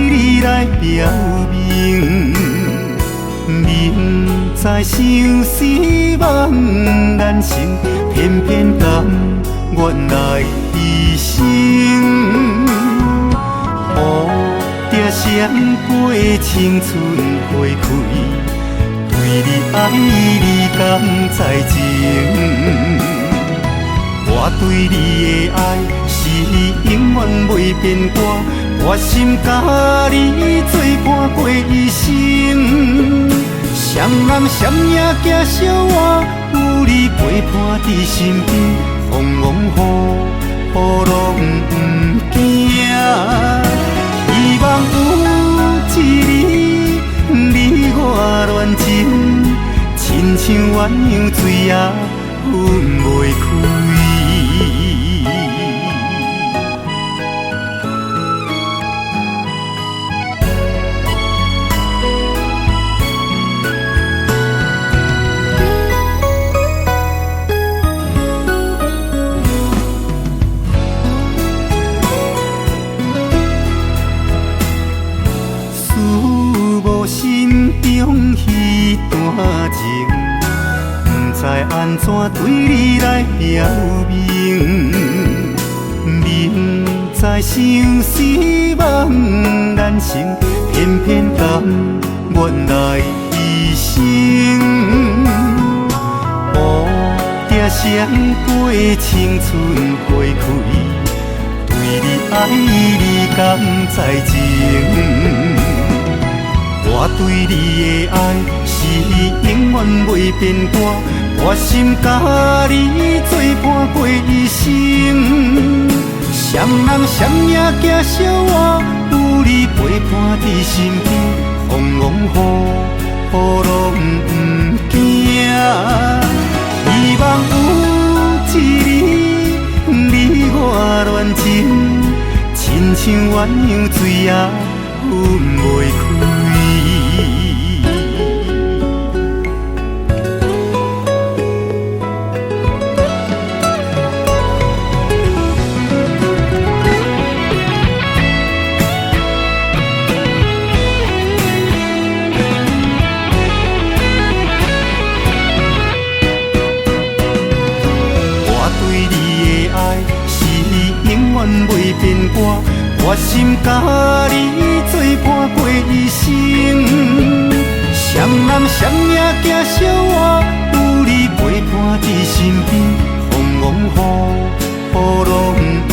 你来表明，明知相思茫然心，偏偏甘愿来牺牲。乌蝶闪飞，青春花开，对你爱你敢知情？我对你的爱是永远袂变卦，我心甲你作伴过一生。双人闪影行小我，有你陪伴伫身边，风风雨雨拢不惊。希望有一日，你我恋情，亲像鸳鸯水也分袂开。心中彼段情，不知安怎对你来表明。明知相思茫然心，偏偏甘愿来牺牲。乌蝶闪飞，青春花开，对你爱你敢知情？我对你的爱是永远袂变卦，我心甲你作伴过一生。双人闪影行小我，有你陪伴伫身边，风风雨雨拢不惊。希望有一日，你我恋情，亲像鸳鸯水也分袂开。袂变卦，我心甲你作伴过一生。双人闪影行小我，有你陪伴伫身边，风风雨雨拢不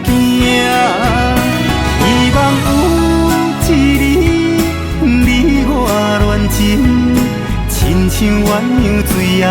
惊。希望有一日，你我恋情，亲像鸳鸯水也